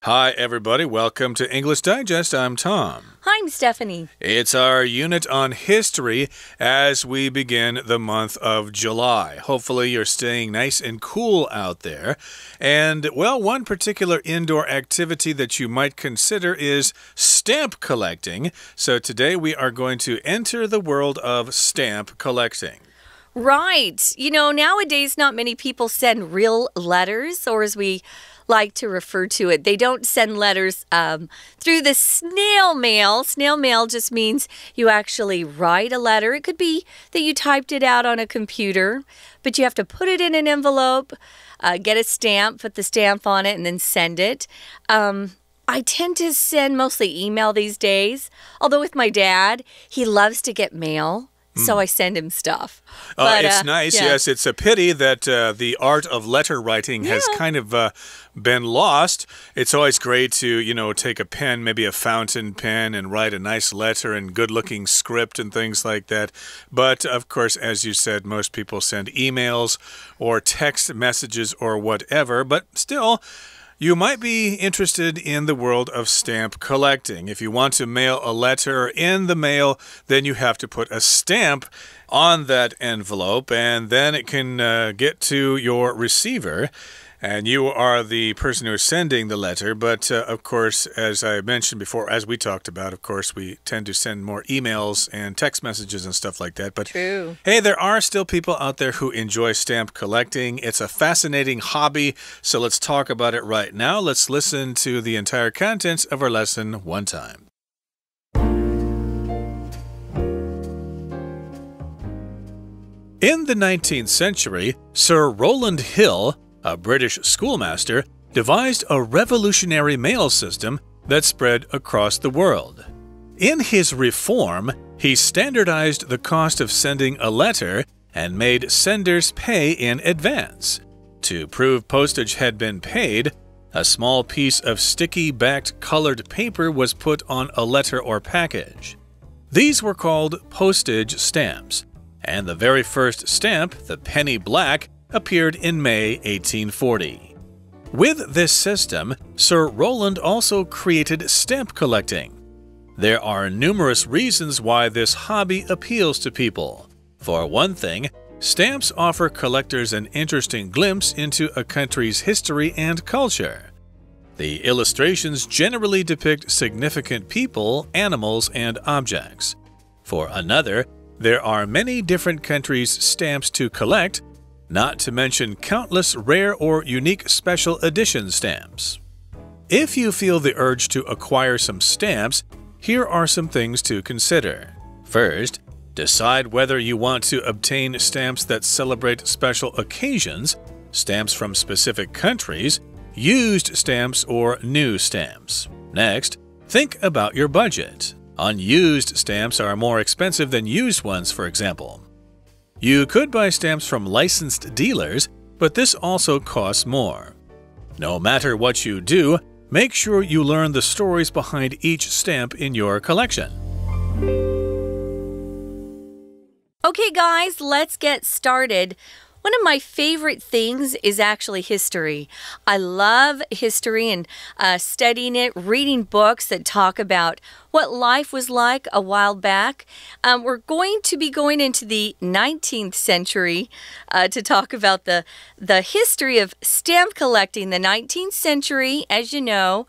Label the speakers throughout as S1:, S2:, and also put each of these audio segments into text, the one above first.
S1: Hi, everybody. Welcome to English Digest. I'm Tom.
S2: Hi, I'm Stephanie.
S1: It's our unit on history as we begin the month of July. Hopefully, you're staying nice and cool out there. And, well, one particular indoor activity that you might consider is stamp collecting. So today we are going to enter the world of stamp collecting.
S2: Right. Nowadays, not many people send real letters, or as we like to refer to it, they don't send letters through the snail mail. Snail mail just means you actually write a letter. It could be that you typed it out on a computer, but you have to put it in an envelope, get a stamp, put the stamp on it, and then send it. I tend to send mostly email these days, although with my dad, he loves to get mail. So I send him stuff. But,
S1: it's nice.
S2: yeah.
S1: Yes, it's a pity that the art of letter writing has kind of been lost. It's always great to, take a pen, maybe a fountain pen, and write a nice letter and good-looking script and things like that. But, of course, as you said, most people send emails or text messages or whatever. But still, you might be interested in the world of stamp collecting. If you want to mail a letter in the mail, then you have to put a stamp on that envelope, and then it can get to your receiver. And you are the person who's sending the letter. But, of course, as I mentioned before, as we talked about, of course, we tend to send more emails and text messages and stuff like that. But,
S2: True.
S1: Hey, there are still people out there who enjoy stamp collecting. It's a fascinating hobby, so let's talk about it right now. Let's listen to the entire contents of our lesson one time. In the 19th century, Sir Rowland Hill, a British schoolmaster, devised a revolutionary mail system that spread across the world. In his reform, he standardized the cost of sending a letter and made senders pay in advance. To prove postage had been paid, a small piece of sticky-backed colored paper was put on a letter or package. These were called postage stamps, and the very first stamp, the penny black, appeared in May 1840. With this system, Sir Rowland also created stamp collecting. There are numerous reasons why this hobby appeals to people. For one thing, stamps offer collectors an interesting glimpse into a country's history and culture. The illustrations generally depict significant people, animals, and objects. For another, there are many different countries' stamps to collect, not to mention countless rare or unique special edition stamps. If you feel the urge to acquire some stamps, here are some things to consider. First, decide whether you want to obtain stamps that celebrate special occasions, stamps from specific countries, used stamps, or new stamps. Next, think about your budget. Unused stamps are more expensive than used ones, for example. You could buy stamps from licensed dealers, but this also costs more. No matter what you do, make sure you learn the stories behind each stamp in your collection.
S2: Okay, guys, let's get started. One of my favorite things is actually history. I love history and studying it, reading books that talk about what life was like a while back. We're going to be going into the 19th century to talk about the history of stamp collecting. The 19th century, as you know,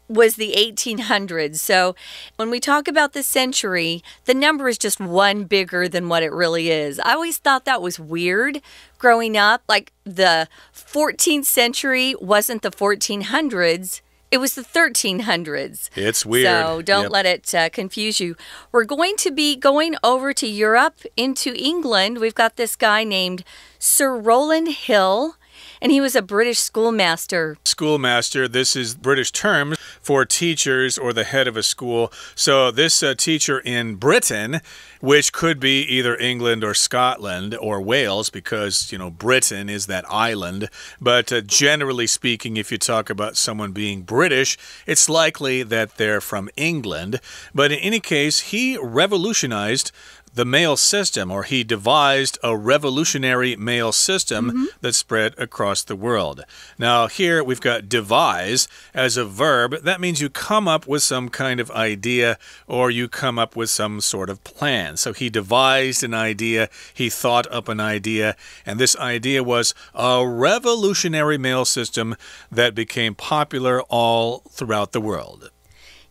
S2: was the 1800s. So when we talk about the century, the number is just one bigger than what it really is. I always thought that was weird growing up. Like the 14th century wasn't the 1400s. It was the 1300s.
S1: It's weird.
S2: So don't let it confuse you. We're going to be going over to Europe, into England. We've got this guy named Sir Rowland Hill. And he was a British schoolmaster.
S1: Schoolmaster, this is British term for teachers or the head of a school. So this teacher in Britain, which could be either England or Scotland or Wales, because, Britain is that island. But generally speaking, if you talk about someone being British, it's likely that they're from England. But in any case, he revolutionized the mail system, or he devised a revolutionary mail system that spread across the world. Now, here we've got devise as a verb. That means you come up with some kind of idea or you come up with some sort of plan. So he devised an idea, he thought up an idea, and this idea was a revolutionary mail system that became popular all throughout the world.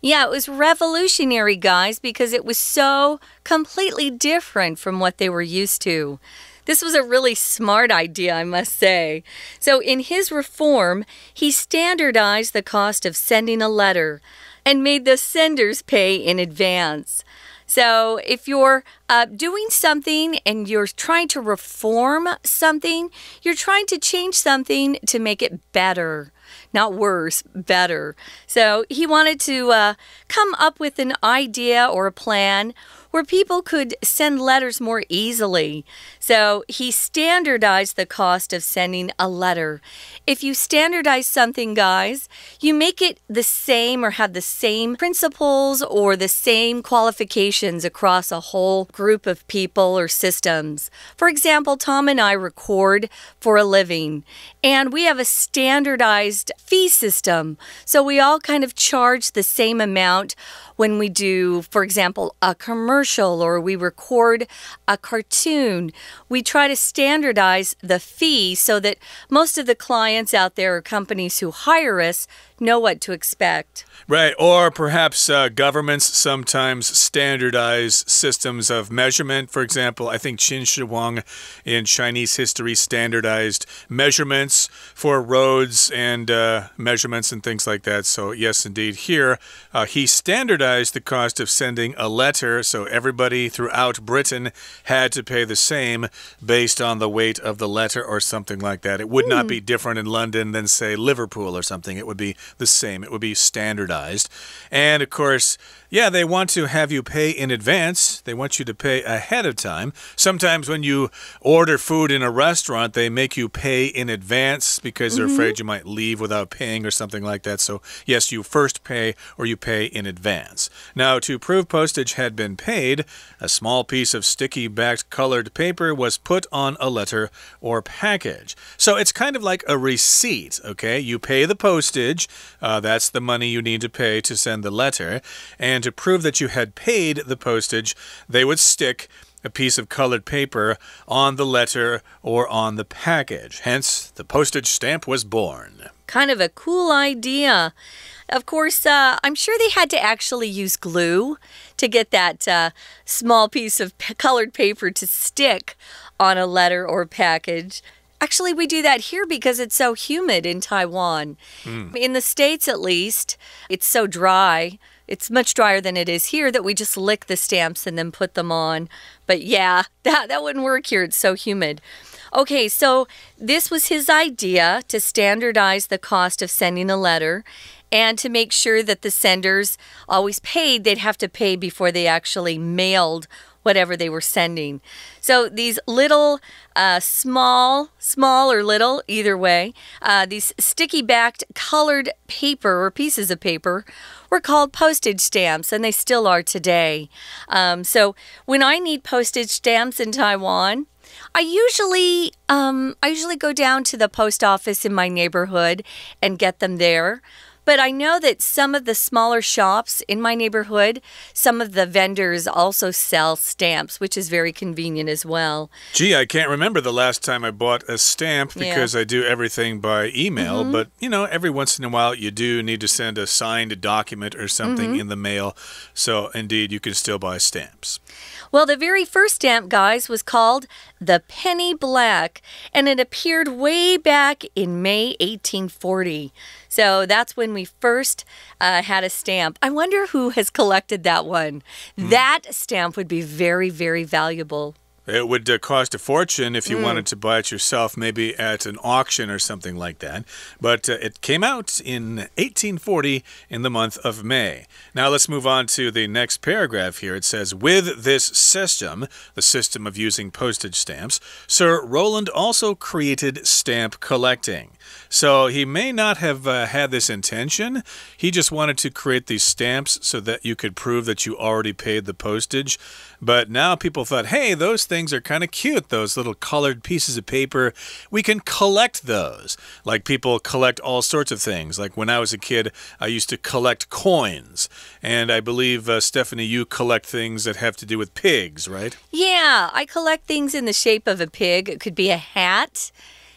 S2: Yeah, it was revolutionary, guys, because it was so completely different from what they were used to. This was a really smart idea, I must say. So in his reform, he standardized the cost of sending a letter and made the senders pay in advance. So if you're doing something and you're trying to reform something, you're trying to change something to make it better. Not worse, better. So he wanted to come up with an idea or a plan where people could send letters more easily. So he standardized the cost of sending a letter. If you standardize something, guys, you make it the same or have the same principles or the same qualifications across a whole group of people or systems. For example, Tom and I record for a living, and we have a standardized fee system. So we all kind of charge the same amount when we do, for example, a commercial or we record a cartoon. We try to standardize the fee so that most of the clients out there or companies who hire us know what to expect.
S1: Right, or perhaps governments sometimes standardize systems of measurement. For example, I think Qin Shi Huang in Chinese history standardized measurements for roads and measurements and things like that. So yes, indeed, here he standardized the cost of sending a letter, so everybody throughout Britain had to pay the same based on the weight of the letter or something like that. It would not be different in London than, say, Liverpool or something. It would be the same. It would be standardized. And of course, yeah, they want to have you pay in advance. They want you to pay ahead of time. Sometimes when you order food in a restaurant, they make you pay in advance because they're afraid you might leave without paying or something like that. So yes, you first pay or you pay in advance. Now, to prove postage had been paid, a small piece of sticky-backed colored paper was put on a letter or package. So it's kind of like a receipt, okay? You pay the postage. That's the money you need to pay to send the letter. And to prove that you had paid the postage, they would stick a piece of colored paper on the letter or on the package. Hence, the postage stamp was born.
S2: Kind of a cool idea. Of course, I'm sure they had to actually use glue to get that small piece of colored paper to stick on a letter or package. Actually, we do that here because it's so humid in Taiwan. In the States, at least, it's so dry. It's much drier than it is here that we just lick the stamps and then put them on. But yeah, that wouldn't work here. It's so humid. Okay, so this was his idea to standardize the cost of sending a letter and to make sure that the senders always paid. They'd have to pay before they actually mailed whatever they were sending. So these little, small or little, either way, these sticky-backed colored paper or pieces of paper were called postage stamps, and they still are today. So when I need postage stamps in Taiwan, I usually go down to the post office in my neighborhood and get them there. But I know that some of the smaller shops in my neighborhood, some of the vendors also sell stamps, which is very convenient as well.
S1: Gee, I can't remember the last time I bought a stamp because I do everything by email. But, you know, every once in a while you do need to send a signed document or something in the mail. So, indeed, you can still buy stamps.
S2: Well, the very first stamp, guys, was called the Penny Black, and it appeared way back in May 1840. So that's when we first had a stamp. I wonder who has collected that one. That stamp would be very, very valuable.
S1: It would cost a fortune if you wanted to buy it yourself, maybe at an auction or something like that. But it came out in 1840 in the month of May. Now let's move on to the next paragraph here. It says, with this system, the system of using postage stamps, Sir Roland also created stamp collecting. So he may not have had this intention. He just wanted to create these stamps so that you could prove that you already paid the postage. But now people thought, hey, those things are kind of cute, those little colored pieces of paper. We can collect those. Like people collect all sorts of things. Like when I was a kid, I used to collect coins. And I believe, Stephanie, you collect things that have to do with pigs, right?
S2: Yeah, I collect things in the shape of a pig. It could be a hat.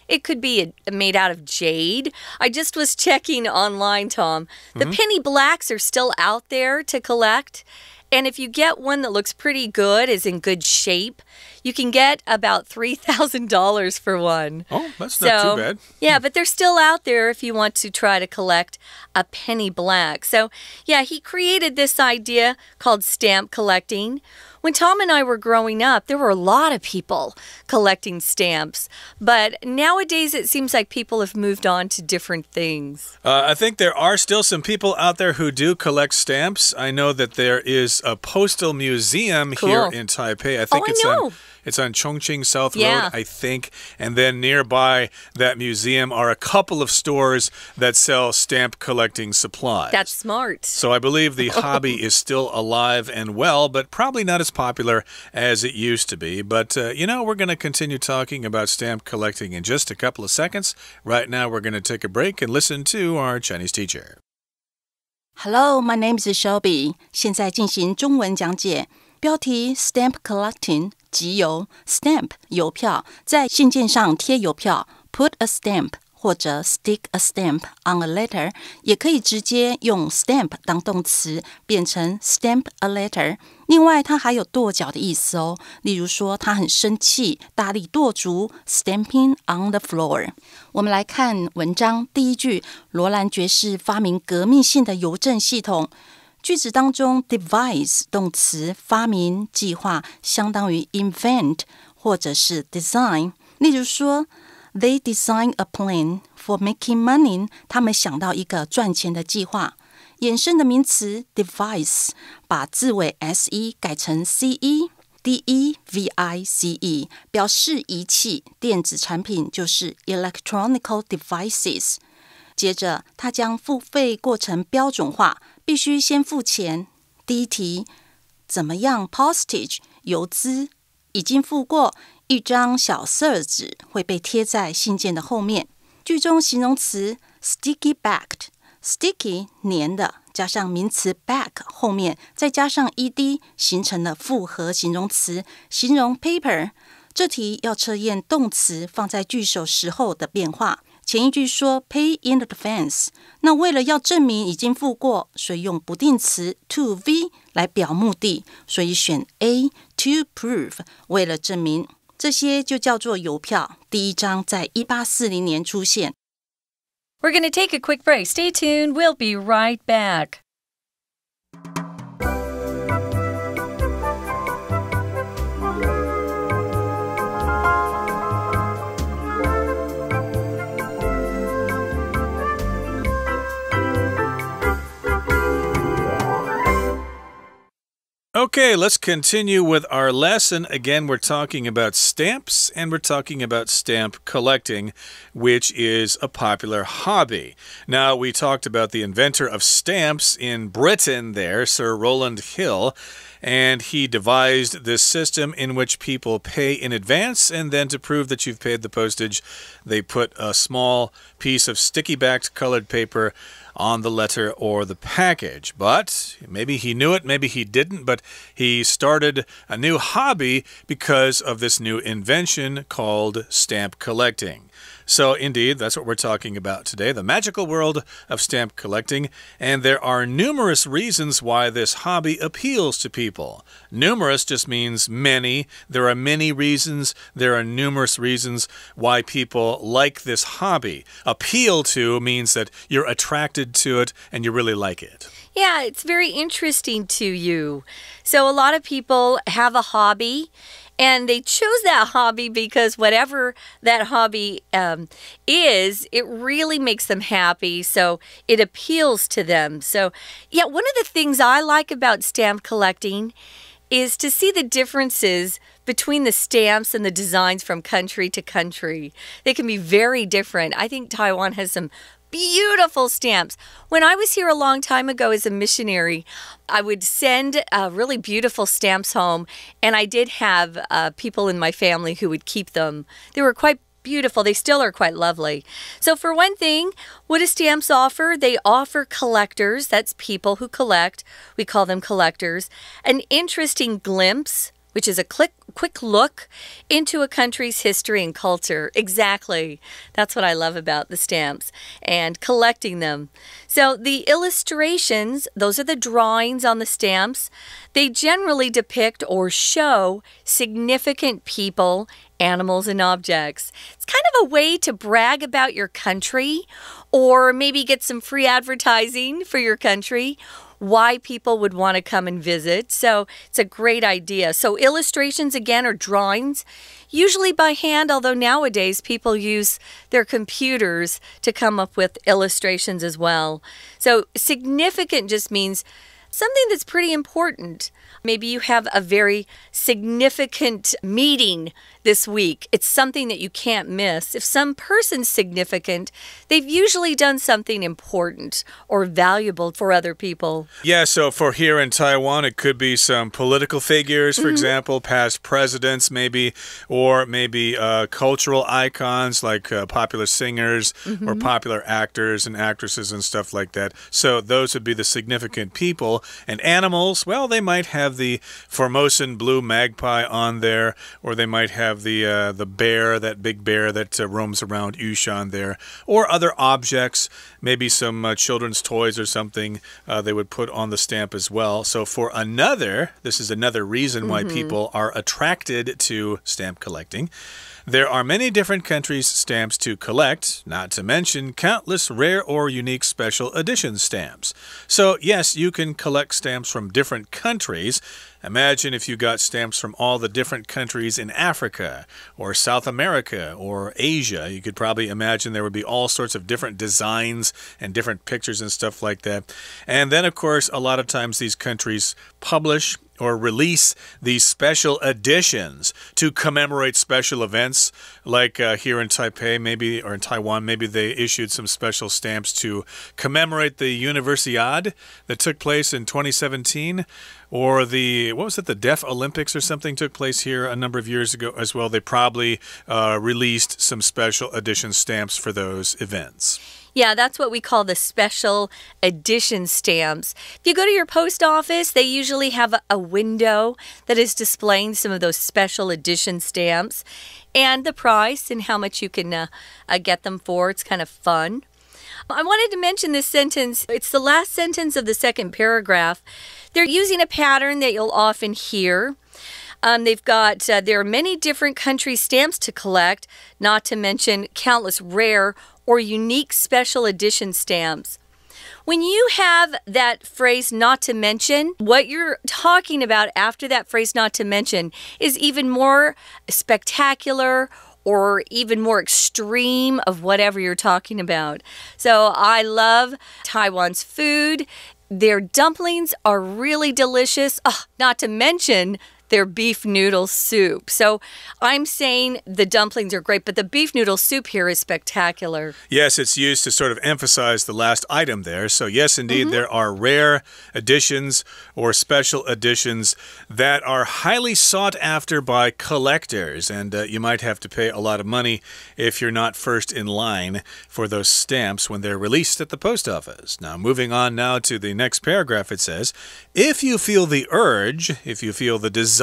S2: It could be made out of jade. I just was checking online, Tom. The penny blacks are still out there to collect. And if you get one that looks pretty good, is in good shape, you can get about $3,000 for one.
S1: Oh, that's not too bad.
S2: Yeah, but they're still out there if you want to try to collect a penny black. So, yeah, he created this idea called stamp collecting. When Tom and I were growing up, there were a lot of people collecting stamps. But nowadays, it seems like people have moved on to different things.
S1: I think there are still some people out there who do collect stamps. I know that there is a postal museum here in Taipei. I think it's on Chongqing South Road, I think. And then nearby that museum are a couple of stores that sell stamp collecting supplies.
S2: That's smart.
S1: So I believe the hobby is still alive and well, but probably not as popular as it used to be. But, we're going to continue talking about stamp collecting in just a couple of seconds. Right now, we're going to take a break and listen to our Chinese teacher.
S3: Hello, my name is Shelby. 现在进行中文讲解。标题 Stamp Collecting 集邮 Stamp 邮票，在信件上贴邮票 Put a stamp 或者 Stick a stamp on a letter， 也可以直接用 stamp 当动词变成 Stamp a letter。 另外它还有跺脚的意思哦，例如说他很生气，大力跺足 Stamping on the floor。 我们来看文章第一句，罗兰爵士发明革命性的邮政系统。句子当中 devise 动词发明计划相当于 invent 或者是 design。 例如说 They design a plan for making money， 他们想到一个赚钱的计划。衍生的名词 device 把字尾 se 改成 ce device 表示仪器，电子产品就是 electronic devices。 接着他将付费过程标准化，必须先付钱。第一题，怎么样 postage 邮资已经付过，一张小色纸会被贴在信件的后面。句中形容词 sticky backed， sticky 黏的，加上名词 back 后面再加上 ed， 形成了复合形容词，形容 paper。 这题要测验动词放在句首时候的变化。前一句说 pay in advance， 那为了要证明已经付过，所以用不定词 to v 来表目的，所以选 A to prove， 为了证明。这些就叫做邮票。第一张在1840年出现。
S2: We're going to take a quick break. Stay tuned. We'll be right back.
S1: Okay, let's continue with our lesson. Again, we're talking about stamps and we're talking about stamp collecting, which is a popular hobby. Now, we talked about the inventor of stamps in Britain there, Sir Roland Hill, and he devised this system in which people pay in advance, and then to prove that you've paid the postage, they put a small piece of sticky-backed colored paper on the letter or the package. But maybe he knew it, maybe he didn't, but he started a new hobby because of this new invention called stamp collecting. So, indeed, that's what we're talking about today, the magical world of stamp collecting. And there are numerous reasons why this hobby appeals to people. Numerous just means many. There are many reasons. There are numerous reasons why people like this hobby. Appeal to means that you're attracted to it and you really like it.
S2: Yeah, it's very interesting to you. So a lot of people have a hobby And they chose that hobby because whatever that hobby is, it really makes them happy. So it appeals to them. So, yeah, one of the things I like about stamp collecting is to see the differences between the stamps and the designs from country to country. They can be very different. I think Taiwan has some beautiful stamps. When I was here a long time ago as a missionary, I would send really beautiful stamps home, and I did have people in my family who would keep them. They were quite beautiful. They still are quite lovely. So for one thing, what do stamps offer? They offer collectors, that's people who collect, we call them collectors, an interesting glimpse, which is a quick look into a country's history and culture. Exactly. That's what I love about the stamps and collecting them. So the illustrations, those are the drawings on the stamps. They generally depict or show significant people, animals, and objects. It's kind of a way to brag about your country or maybe get some free advertising for your country, why people would want to come and visit. So it's a great idea. So illustrations, again, are drawings, usually by hand, although nowadays people use their computers to come up with illustrations as well. So significant just means something that's pretty important. Maybe you have a very significant meeting this week. It's something that you can't miss. If some person's significant, they've usually done something important or valuable for other people.
S1: Yeah, so for here in Taiwan, it could be some political figures, for example, past presidents maybe, or maybe cultural icons like popular singers or popular actors and actresses and stuff like that. So those would be the significant people. And animals, well, they might have the Formosan blue magpie on there, or they might have the bear, that big bear that roams around Yushan there, or other objects, maybe some children's toys or something they would put on the stamp as well. So for this is another reason why people are attracted to stamp collecting. There are many different countries' stamps to collect, not to mention countless rare or unique special edition stamps. So yes, you can collect stamps from different countries. Imagine if you got stamps from all the different countries in Africa or South America or Asia. You could probably imagine there would be all sorts of different designs and different pictures and stuff like that. And then, of course, a lot of times these countries publish or release these special editions to commemorate special events, like here in Taipei, maybe, or in Taiwan, maybe they issued some special stamps to commemorate the Universiade that took place in 2017, or the Deaf Olympics or something took place here a number of years ago as well. They probably released some special edition stamps for those events.
S2: Yeah, that's what we call the special edition stamps. If you go to your post office, they usually have a window that is displaying some of those special edition stamps and the price and how much you can get them for. It's kind of fun. I wanted to mention this sentence. It's the last sentence of the second paragraph. They're using a pattern that you'll often hear. There are many different country stamps to collect, not to mention countless rare or unique special edition stamps. When you have that phrase, not to mention, what you're talking about after that phrase, not to mention, is even more spectacular or even more extreme of whatever you're talking about. So I love Taiwan's food. Their dumplings are really delicious, not to mention their beef noodle soup. So I'm saying the dumplings are great, but the beef noodle soup here is spectacular.
S1: Yes, it's used to sort of emphasize the last item there. So yes, indeed, there are rare editions or special editions that are highly sought after by collectors. And you might have to pay a lot of money if you're not first in line for those stamps when they're released at the post office. Now, moving on now to the next paragraph, it says, if you feel the urge, if you feel the desire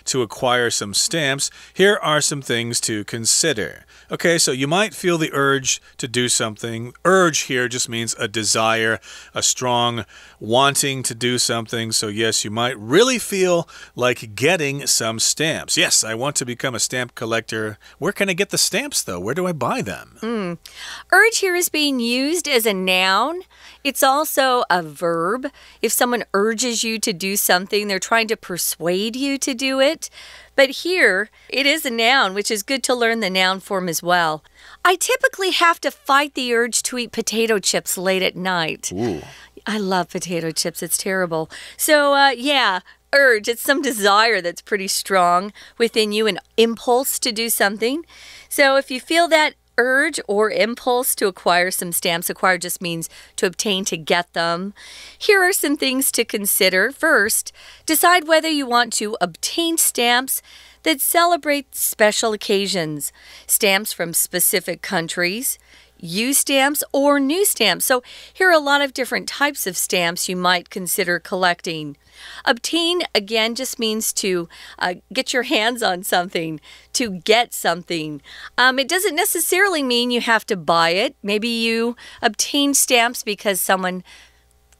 S1: to acquire some stamps, here are some things to consider. Okay, so you might feel the urge to do something. Urge here just means a desire, a strong wanting to do something. So yes, you might really feel like getting some stamps. Yes, I want to become a stamp collector. Where can I get the stamps, though? Where do I buy them?
S2: Urge here is being used as a noun. It's also a verb. If someone urges you to do something, they're trying to persuade you to do it. But here, it is a noun, which is good to learn the noun form as well. I typically have to fight the urge to eat potato chips late at night.
S1: Ooh.
S2: I love potato chips. It's terrible. So, urge. It's some desire that's pretty strong within you, an impulse to do something. So if you feel that urge or impulse to acquire some stamps, acquire just means to obtain, to get them. Here are some things to consider. First, decide whether you want to obtain stamps that celebrate special occasions, stamps from specific countries, used stamps, or new stamps. So here are a lot of different types of stamps you might consider collecting. Obtain, again, just means to get your hands on something, to get something. It doesn't necessarily mean you have to buy it. Maybe you obtain stamps because someone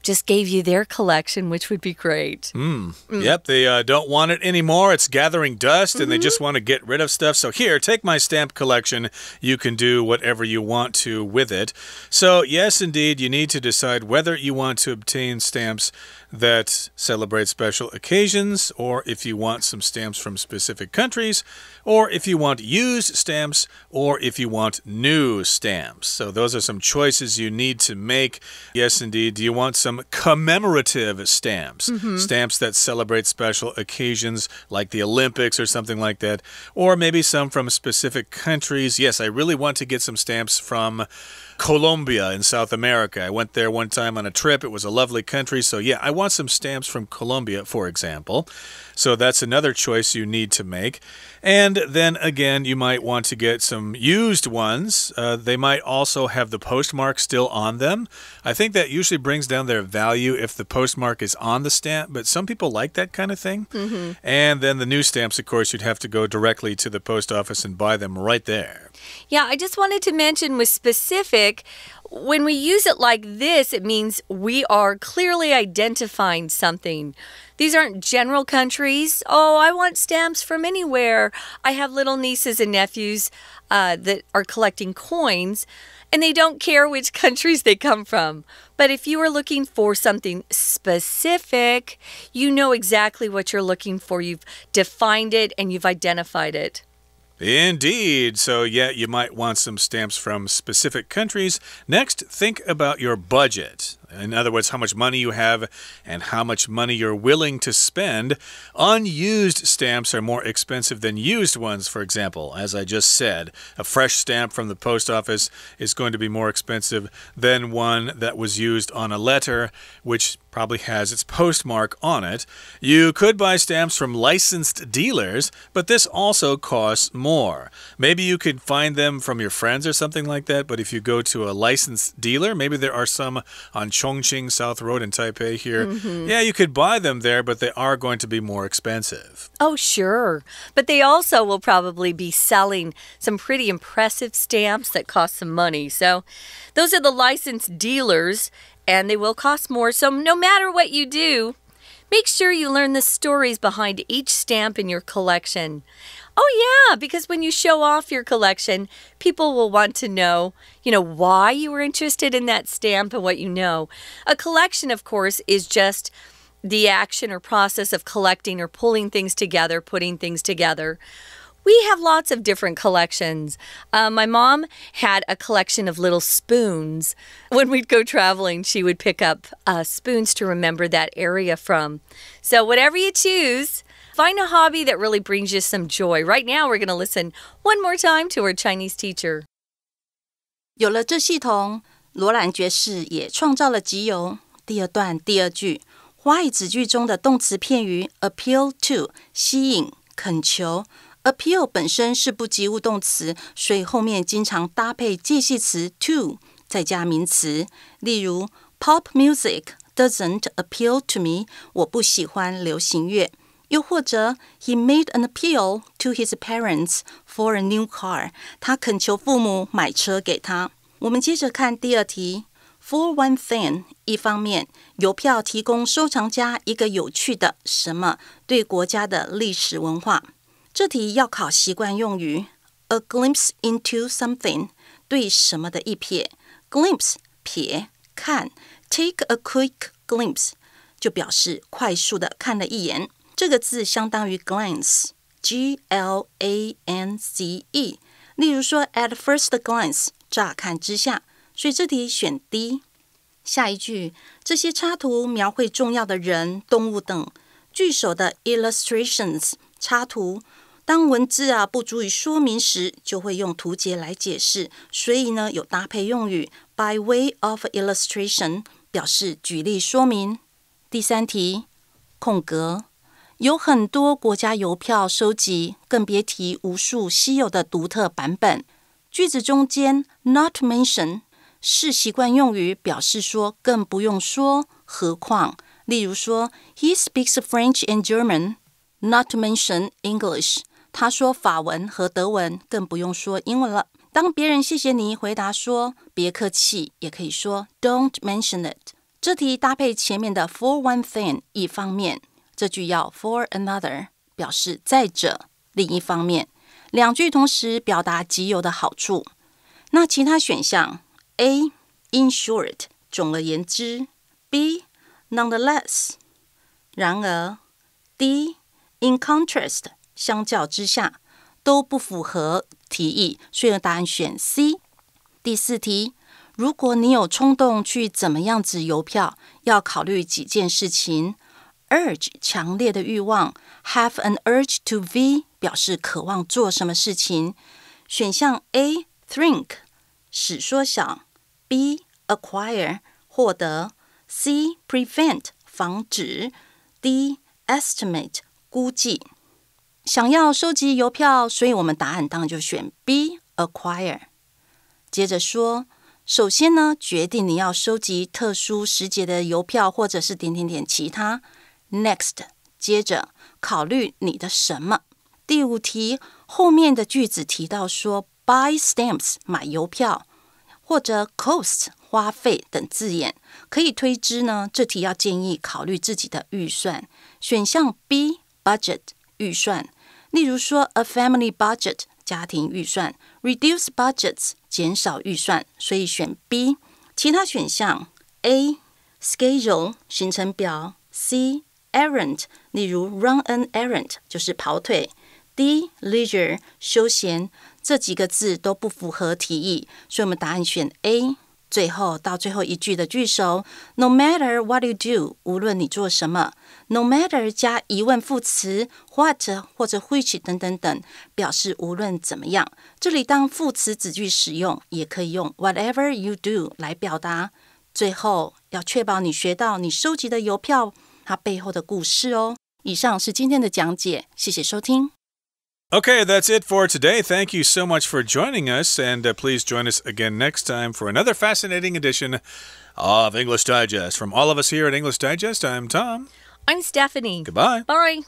S2: just gave you their collection, which would be great.
S1: Yep, they don't want it anymore. It's gathering dust, and they just want to get rid of stuff. So here, take my stamp collection. You can do whatever you want to with it. So yes, indeed, you need to decide whether you want to obtain stamps that celebrate special occasions, or if you want some stamps from specific countries, or if you want used stamps, or if you want new stamps. So those are some choices you need to make. Yes, indeed. Do you want some commemorative stamps? Stamps that celebrate special occasions like the Olympics or something like that, or maybe some from specific countries. Yes, I really want to get some stamps from Colombia in South America. I went there one time on a trip. It was a lovely country. So yeah, I want some stamps from Colombia, for example. So that's another choice you need to make. And then again, you might want to get some used ones. They might also have the postmark still on them. I think that usually brings down their value if the postmark is on the stamp, but some people like that kind of thing. And then the new stamps, of course, you'd have to go directly to the post office and buy them right there.
S2: Yeah, I just wanted to mention with specific, when we use it like this, it means we are clearly identifying something. These aren't general countries. Oh, I want stamps from anywhere. I have little nieces and nephews that are collecting coins, and they don't care which countries they come from. But if you are looking for something specific, you know exactly what you're looking for. You've defined it and you've identified it.
S1: Indeed. So, yeah, you might want some stamps from specific countries. Next, think about your budget. In other words, how much money you have and how much money you're willing to spend. Unused stamps are more expensive than used ones, for example. As I just said, a fresh stamp from the post office is going to be more expensive than one that was used on a letter, which probably has its postmark on it. You could buy stamps from licensed dealers, but this also costs more. Maybe you could find them from your friends or something like that, but if you go to a licensed dealer, maybe there are some on Chongqing South Road in Taipei here. Yeah, you could buy them there, but they are going to be more expensive.
S2: Oh, sure. But they also will probably be selling some pretty impressive stamps that cost some money. So those are the licensed dealers, and they will cost more. So no matter what you do, make sure you learn the stories behind each stamp in your collection. Oh, yeah, because when you show off your collection, people will want to know, why you were interested in that stamp and what you know. A collection, of course, is just the action or process of collecting or pulling things together, putting things together. We have lots of different collections. My mom had a collection of little spoons. When we'd go traveling, she would pick up spoons to remember that area from. So whatever you choose, find a hobby that really brings you some joy. Right now, we're going to listen one more time to our Chinese teacher.
S3: 有了这系统，罗兰爵士也创造了集邮。第二段第二句，华语子句中的动词片语 appeal to 吸引、恳求。appeal 本身是不及物动词，所以后面经常搭配介系词 to 再加名词。例如 Pop music doesn't appeal to me， 我不喜欢流行乐。又或者 He made an appeal to his parents for a new car， 他恳求父母买车给他。我们接着看第二题。For one thing， 一方面，邮票提供收藏家一个有趣的什么对国家的历史文化。这题要考习惯用语 A glimpse into something， 对什么的一瞥。Glimpse 瞥看 Take a quick glimpse 就表示快速的看了一眼。这个字相当于 glance， G-L-A-N-C-E。例如说 at first glance， 乍看之下，所以这题选 D。下一句，这些插图描绘重要的人、动物等。句首的 illustrations 插图，当文字不足以说明时，就会用图解来解释，所以呢有搭配用语 by way of illustration 表示举例说明。第三题，空格，有很多国家邮票收集，更别提无数稀有的独特版本。句子中间 not mention 是习惯用语，表示说更不用说，何况。例如说 He speaks French and German, not to mention English. 他说法文和德文，更不用说英文了。当别人谢谢你，回答说别客气，也可以说 Don't mention it。这题搭配前面的 for one thing 一方面，这句要 for another 表示再者另一方面，两句同时表达即有的好处。那其他选项 A. In short 总而言之， B. Nonetheless 然而， D. In contrast 相较之下，都不符合题意，所以答案选 C。 第四题，如果你有冲动去怎么样子邮票，要考虑几件事情。 Urge 强烈的欲望， Have an urge to V 表示渴望做什么事情。选项 A. Think 使缩小， B. Acquire 获得， C. Prevent 防止， D. Estimate 估计。想要收集邮票，所以我们答案当然就选 B. Acquire。 接着说，首先呢，决定你要收集特殊时节的邮票，或者是点点点其他。 Next 接着考虑你的什么。第五题后面的句子提到说 buy stamps 买邮票，或者 cost 花费等字眼，可以推知呢，这题要建议考虑自己的预算。选项 B. budget 预算，例如说 a family budget 家庭预算， reduce budgets 减少预算，所以选 B。 其他选项 A. schedule 行程表， C. errand 例如 run an errand 就是跑腿， D. leisure 休闲，这几个字都不符合题意，所以我们答案选 A。 最后到最后一句的句首 No matter what you do 无论你做什么， No matter 加疑问副词 what 或者 which 等等等，表示无论怎么样。这里当副词子句使用，也可以用 whatever you do 来表达。最后要确保你学到你收集的邮票它背后的故事哦。以上是今天的讲解，谢谢收听。
S1: Okay, that's it for today. Thank you so much for joining us, and please join us again next time for another fascinating edition of English Digest. From all of us here at English Digest, I'm Tom.
S2: I'm Stephanie.
S1: Goodbye.
S2: Bye.